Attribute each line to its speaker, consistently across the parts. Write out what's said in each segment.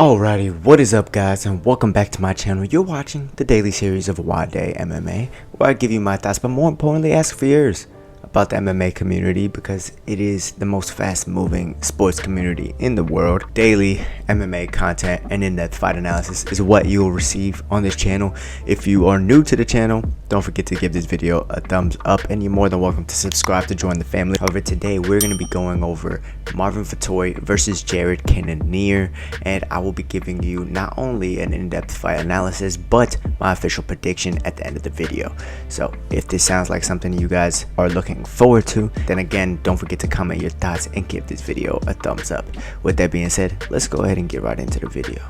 Speaker 1: Alrighty, what is up guys, and welcome back to my channel. You're watching the daily series of Nwadei MMA, where I give you my thoughts, but more importantly ask for yours about the MMA community, because it is the most fast moving sports community in the world. Daily MMA content and in-depth fight analysis is what you will receive on this channel. If you are new to the channel, don't forget to give this video a thumbs up, and you're more than welcome to subscribe to join the family. However, today we're going to be going over Marvin Vettori versus Jared Cannonier, and I will be giving you not only an in-depth fight analysis but my official prediction at the end of the video. So if this sounds like something you guys are looking forward to, then again, don't forget to comment your thoughts and give this video a thumbs up. With that being said, let's go ahead and get right into the video.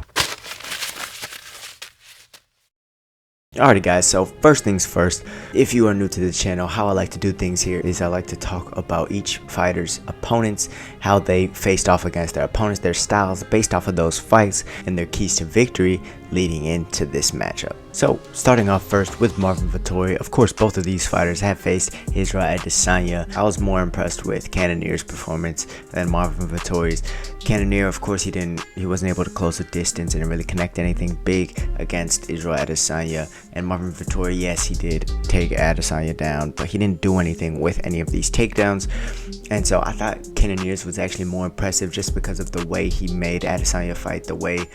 Speaker 1: Alrighty guys, so first things first, if you are new to the channel, how I like to do things here is I like to talk about each fighter's opponents, how they faced off against their opponents, their styles based off of those fights, and their keys to victory leading into this matchup. So starting off first with Marvin Vettori, of course both of these fighters have faced Israel Adesanya. I was more impressed with Cannonier's performance than Marvin Vettori's. Cannonier, of course, he wasn't able to close the distance and really connect anything big against Israel Adesanya. And Marvin Vettori, yes, he did take Adesanya down, but he didn't do anything with any of these takedowns. And so I thought Cannonier's was actually more impressive just because of the way he made Adesanya fight, the way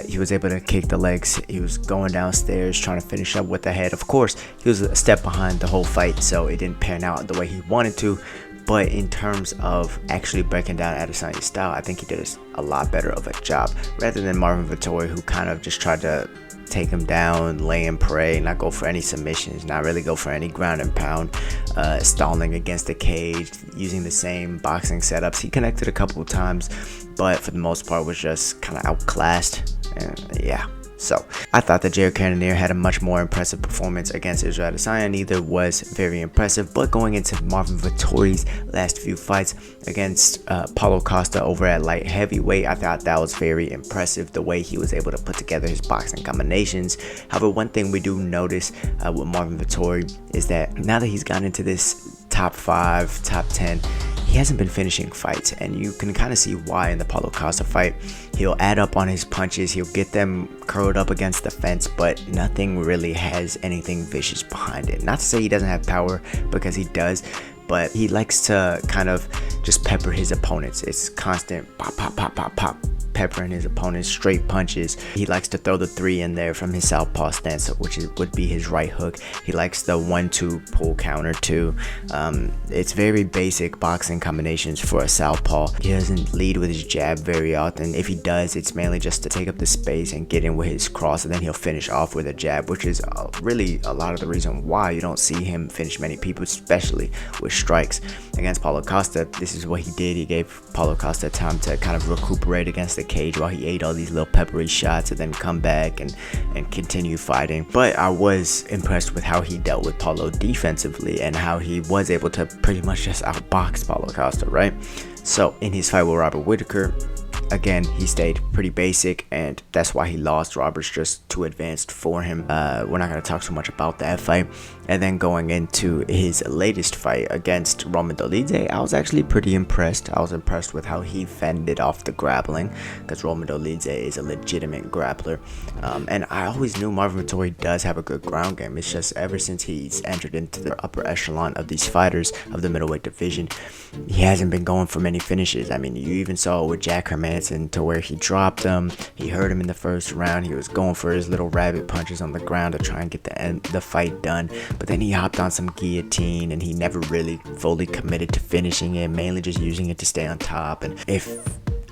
Speaker 1: he was able to kick the legs. He was going downstairs trying to finish up with the head. Of course, he was a step behind the whole fight, so it didn't pan out the way he wanted to. But in terms of actually breaking down Adesanya's style, I think he did a lot better of a job, rather than Marvin Vettori, who kind of just tried to take him down, lay and pray, not go for any submissions, not really go for any ground and pound, stalling against the cage, using the same boxing setups. He connected a couple of times, but for the most part was just kind of outclassed. And yeah, so I thought that Jared Cannonier had a much more impressive performance against Israel Adesanya. Neither was very impressive, but going into Marvin Vettori's last few fights against Paulo Costa over at light heavyweight, I thought that was very impressive, the way he was able to put together his boxing combinations. However, one thing we do notice with Marvin Vettori is that now that he's gotten into this top 5, top 10, he hasn't been finishing fights, and you can kind of see why. In the Paulo Costa fight, he'll add up on his punches, he'll get them curled up against the fence, but nothing really has anything vicious behind it. Not to say he doesn't have power, because he does, but he likes to kind of just pepper his opponents. It's constant pop, pop, pop, pop, pop, peppering his opponents, straight punches. He likes to throw the 3 in there from his southpaw stance, which would be his right hook. He likes the 1-2 pull counter too. It's very basic boxing combinations for a southpaw. He doesn't lead with his jab very often. If he does, it's mainly just to take up the space and get in with his cross, and then he'll finish off with a jab, which is really a lot of the reason why you don't see him finish many people, especially with strikes. Against Paulo Costa, this is what he did. He gave Paulo Costa time to kind of recuperate against the cage while he ate all these little peppery shots, and then come back and continue fighting. But I was impressed with how he dealt with Paulo defensively, and how he was able to pretty much just outbox Paulo Costa, right? So in his fight with Robert Whitaker, again, he stayed pretty basic, and that's why he lost. Robert's just too advanced for him. We're not going to talk too much about that fight. And then going into his latest fight against Roman Dolidze, I was actually pretty impressed. I was impressed with how he fended off the grappling, because Roman Dolidze is a legitimate grappler. And I always knew Marvin Vettori does have a good ground game. It's just ever since he's entered into the upper echelon of these fighters of the middleweight division, he hasn't been going for many finishes. I mean, you even saw it with Jack Hermanson, to where he dropped him. He hurt him in the first round. He was going for his little rabbit punches on the ground to try and get the fight done. But then he hopped on some guillotine, and he never really fully committed to finishing it, mainly just using it to stay on top. And if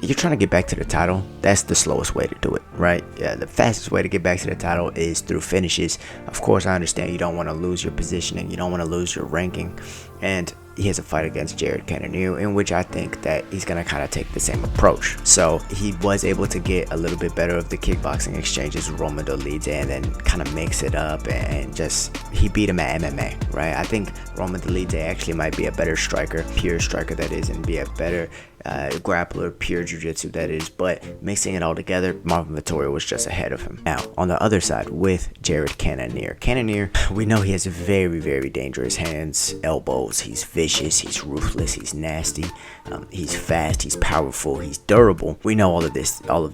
Speaker 1: you're trying to get back to the title, that's the slowest way to do it, right? Yeah, the fastest way to get back to the title is through finishes. Of course, I understand you don't want to lose your positioning, you don't want to lose your ranking, and he has a fight against Jared Cannonier, in which I think that he's going to kind of take the same approach. So he was able to get a little bit better of the kickboxing exchanges with Roman Dolidze, and then kind of mix it up, and just, he beat him at MMA, right? I think Roman Dolidze actually might be a better striker, pure striker that is, and be a better grappler, pure jiu-jitsu that is, but mixing it all together, Marvin Vettori was just ahead of him. Now, on the other side with Jared Cannonier. Cannonier, we know he has very, very dangerous hands, elbows. He's vicious, he's ruthless, he's nasty, he's fast, he's powerful, he's durable. We know all of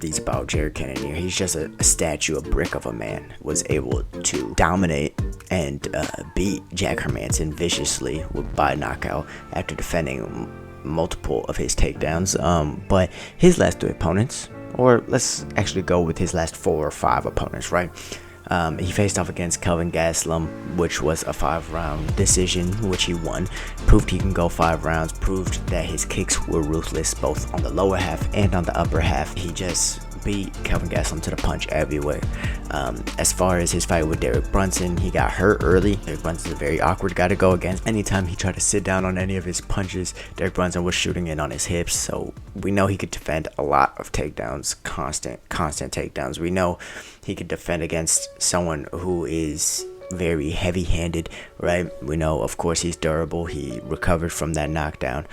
Speaker 1: these about Jared Cannonier. He's just a statue, a brick of a man. Was able to dominate and beat Jack Hermanson viciously by knockout after defending multiple of his takedowns. But his last 3 opponents, or let's actually go with his last 4 or 5 opponents, right? He faced off against Kelvin Gastelum, which was a 5-round decision, which he won. Proved he can go 5 rounds, proved that his kicks were ruthless both on the lower half and on the upper half. He just beat Kelvin Gastelum to the punch everywhere. As far as his fight with Derek Brunson, he got hurt early. Derek Brunson's a very awkward guy to go against. Anytime he tried to sit down on any of his punches, Derek Brunson was shooting in on his hips. So we know he could defend a lot of takedowns, constant takedowns. We know he could defend against someone who is very heavy-handed, right? We know, of course, he's durable. He recovered from that knockdown.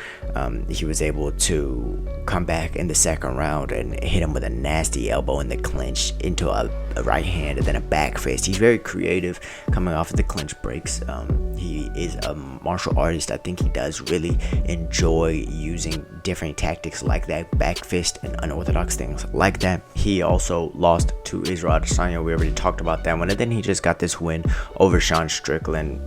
Speaker 1: He was able to come back in the second round and hit him with a nasty elbow in the clinch into a right hand and then a back fist. He's very creative coming off of the clinch breaks. He is a martial artist. I think he does really enjoy using different tactics like that, back fist and unorthodox things like that. He also lost to Israel Adesanya. We already talked about that one. And then he just got this win over Sean Strickland,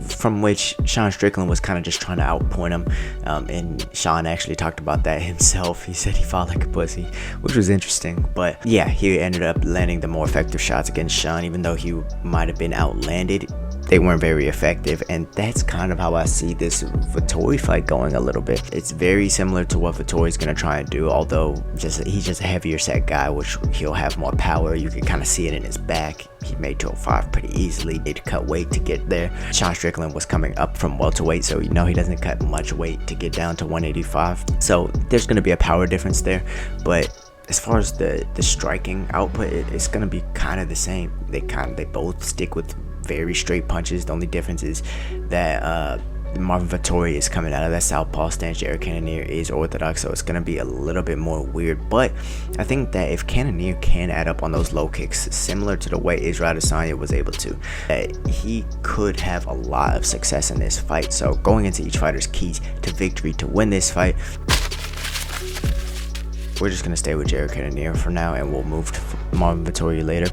Speaker 1: from which Sean Strickland was kind of just trying to outpoint him, and Sean actually talked about that himself. He said he fought like a pussy, which was interesting. But yeah, he ended up landing the more effective shots against Sean, even though he might have been outlanded. They weren't very effective, and that's kind of how I see this Vettori fight going a little bit. It's very similar to what Vettori's gonna try and do, although he's just a heavier set guy, which he'll have more power. You can kind of see it in his back. He made 205 pretty easily. He had cut weight to get there. Sean Strickland was coming up from welterweight, so you know he doesn't cut much weight to get down to 185. So there's gonna be a power difference there, but as far as the striking output, it's gonna be kind of the same. They both stick with very straight punches. The only difference is that Marvin Vettori is coming out of that southpaw stance. Jared Cannonier is orthodox, so it's going to be a little bit more weird. But I think that if Cannonier can add up on those low kicks, similar to the way Israel Adesanya was able to, he could have a lot of success in this fight. So going into each fighter's keys to victory to win this fight, we're just going to stay with Jared Cannonier for now, and we'll move to Marvin Vettori later.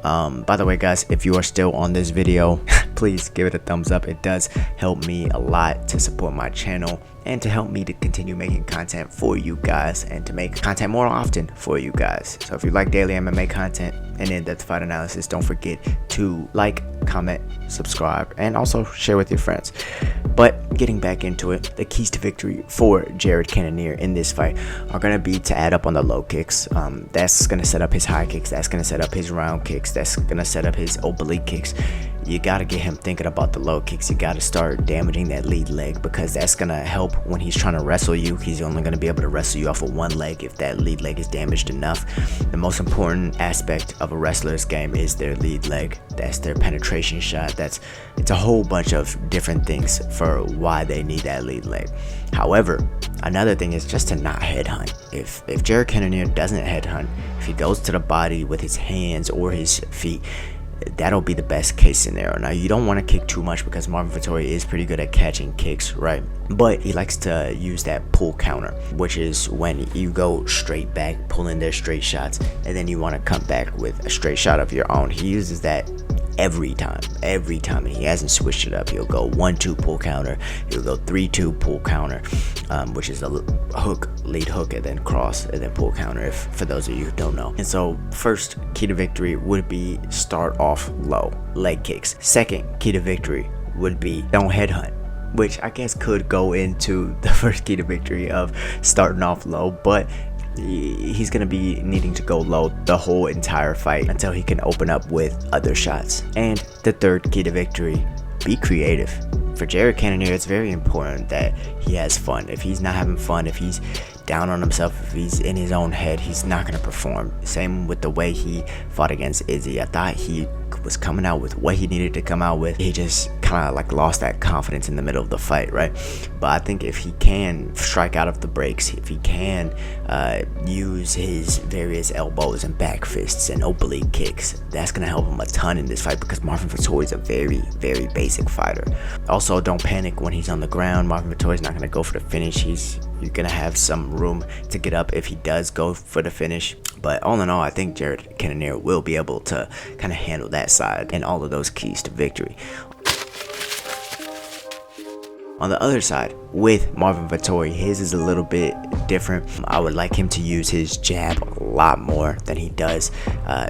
Speaker 1: By the way, guys, if you are still on this video, please give it a thumbs up. It does help me a lot to support my channel and to help me to continue making content for you guys and to make content more often for you guys. So if you like daily MMA content and in-depth fight analysis, don't forget to like, comment, subscribe, and also share with your friends. But getting back into it, the keys to victory for Jared Cannonier in this fight are going to be to add up on the low kicks. That's going to set up his high kicks. That's going to set up his round kicks. That's going to set up his oblique kicks. You got to get him thinking about the low kicks. You got to start damaging that lead leg, because that's going to help when he's trying to wrestle you. He's only going to be able to wrestle you off of one leg if that lead leg is damaged enough. The most important aspect of a wrestler's game is their lead leg. That's their penetration shot. It's a whole bunch of different things for why they need that lead leg. However, another thing is just to not headhunt. If Jared Cannonier doesn't headhunt, if he goes to the body with his hands or his feet, that'll be the best case scenario. Now, you don't want to kick too much because Marvin Vettori is pretty good at catching kicks, right? But he likes to use that pull counter, which is when you go straight back, pulling their straight shots, and then you want to come back with a straight shot of your own. He uses that every time, and he hasn't switched it up. He'll go 1-2 pull counter, he'll go 3-2 pull counter, which is a hook, lead hook, and then cross, and then pull counter, if for those of you who don't know. And so first key to victory would be start off low, leg kicks. Second key to victory would be don't headhunt, which I guess could go into the first key to victory of starting off low, but he's going to be needing to go low the whole entire fight until he can open up with other shots. And the third key to victory, be creative. For Jared Cannonier, it's very important that he has fun. If he's not having fun, if he's down on himself, if he's in his own head, he's not going to perform. Same with the way he fought against Izzy. I thought he was coming out with what he needed to come out with. He just kind of like lost that confidence in the middle of the fight, right? But I think if he can strike out of the breaks, if he can use his various elbows and back fists and oblique kicks, that's going to help him a ton in this fight, because Marvin Vettori is a very, very basic fighter. Also, don't panic when he's on the ground. Marvin Vettori's not going to go for the finish. You're going to have some room to get up if he does go for the finish. But all in all, I think Jared Cannonier will be able to kind of handle that side and all of those keys to victory. On the other side, with Marvin Vettori, his is a little bit different. I would like him to use his jab a lot more than he does.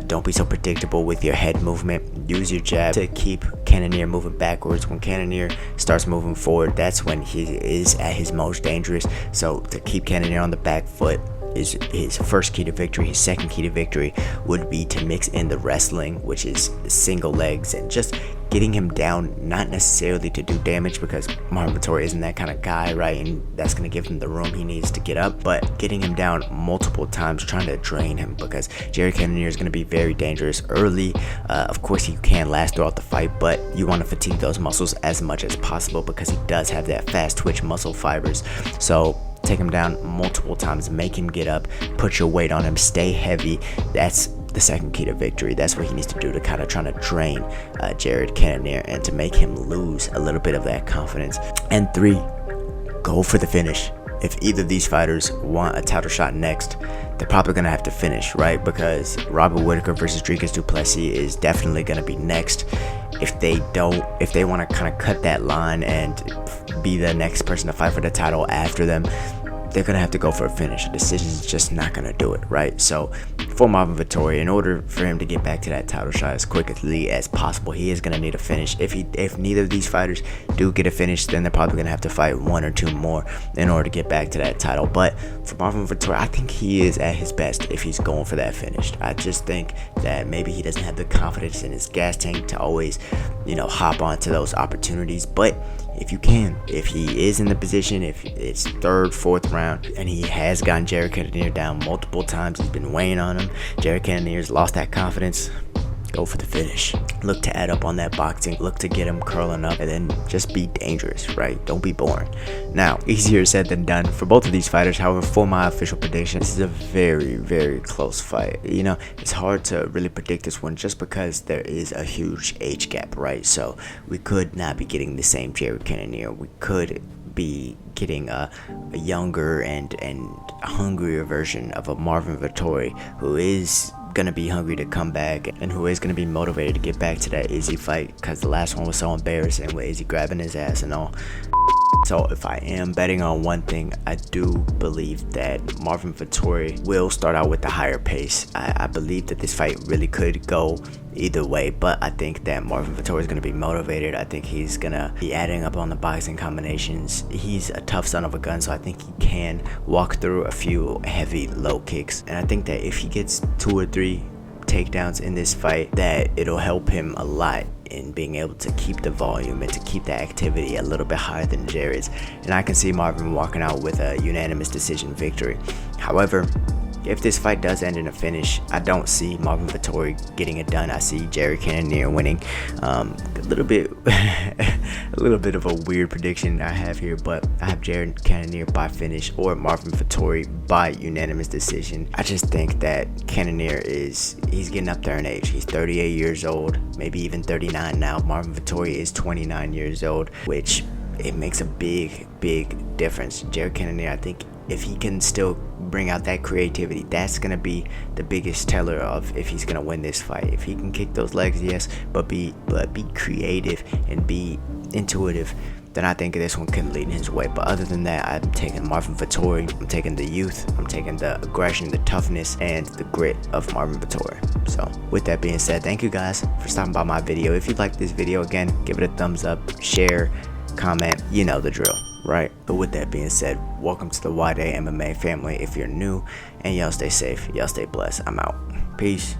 Speaker 1: Don't be so predictable with your head movement. Use your jab to keep Cannonier moving backwards. When Cannonier starts moving forward, that's when he is at his most dangerous. So to keep Cannonier on the back foot is his first key to victory. His second key to victory would be to mix in the wrestling, which is single legs, and just getting him down, not necessarily to do damage, because Marvin Vettori isn't that kind of guy, right? And that's going to give him the room he needs to get up, but getting him down multiple times, trying to drain him, because Jared Cannonier is going to be very dangerous early. Of course, he can last throughout the fight, but you want to fatigue those muscles as much as possible, because he does have that fast twitch muscle fibers. So take him down multiple times, make him get up, put your weight on him, stay heavy. That's the second key to victory. That's what he needs to do to kind of try to drain Jared Cannonier and to make him lose a little bit of that confidence. And 3, go for the finish. If either of these fighters want a title shot next, they're probably going to have to finish, right? Because Robert Whittaker versus Dricus du Plessis is definitely going to be next. If they want to kind of cut that line and be the next person to fight for the title after them, they're going to have to go for a finish. A decision is just not going to do it, right? So for Marvin Vettori, in order for him to get back to that title shot as quickly as possible, he is going to need a finish. If neither of these fighters do get a finish, then they're probably going to have to fight 1 or 2 more in order to get back to that title. But for Marvin Vettori, I think he is at his best if he's going for that finish. I just think that maybe he doesn't have the confidence in his gas tank to always, hop onto those opportunities. But if he is in the position, if it's 3rd, 4th round, and he has gotten Jared Cannonier down multiple times, he's been weighing on him, Jared Cannonier's lost that confidence, go for the finish. Look to add up on that boxing, look to get him curling up, and then just be dangerous, right? Don't be boring. Now, easier said than done for both of these fighters. However, for my official prediction, this is a very, very close fight. It's hard to really predict this one just because there is a huge age gap, right? So we could not be getting the same Jared Cannonier. We could be getting a younger and hungrier version of a Marvin Vettori, who is going to be hungry to come back and who is going to be motivated to get back to that Izzy fight, because the last one was so embarrassing with Izzy grabbing his ass and all. So if I am betting on one thing, I do believe that Marvin Vettori will start out with the higher pace. I believe that this fight really could go either way, but I think that Marvin Vettori is going to be motivated. I think he's going to be adding up on the boxing combinations. He's a tough son of a gun, so I think he can walk through a few heavy low kicks. And I think that if he gets 2 or 3 takedowns in this fight, that it'll help him a lot in being able to keep the volume and to keep the activity a little bit higher than Jared's. And I can see Marvin walking out with a unanimous decision victory. However, if this fight does end in a finish, I don't see Marvin Vettori getting it done. I see Jared Cannonier winning. A little bit of a weird prediction I have here, but I have Jared Cannonier by finish or Marvin Vettori by unanimous decision. I just think that Cannonier he's getting up there in age. He's 38 years old, maybe even 39 now. Marvin Vettori is 29 years old, which it makes a big difference. Jared Cannonier, I think, if he can still bring out that creativity, that's going to be the biggest teller of if he's going to win this fight. If he can kick those legs, yes, but be creative and be intuitive, then I think this one can lead his way. But other than that, I'm taking Marvin Vettori. I'm taking the youth. I'm taking the aggression, the toughness, and the grit of Marvin Vettori. So with that being said, thank you guys for stopping by my video. If you liked this video, again, give it a thumbs up, share, comment, you know the drill, right? But with that being said, welcome to the NwadeiMMA family if you're new, and y'all stay safe, y'all stay blessed. I'm out. Peace.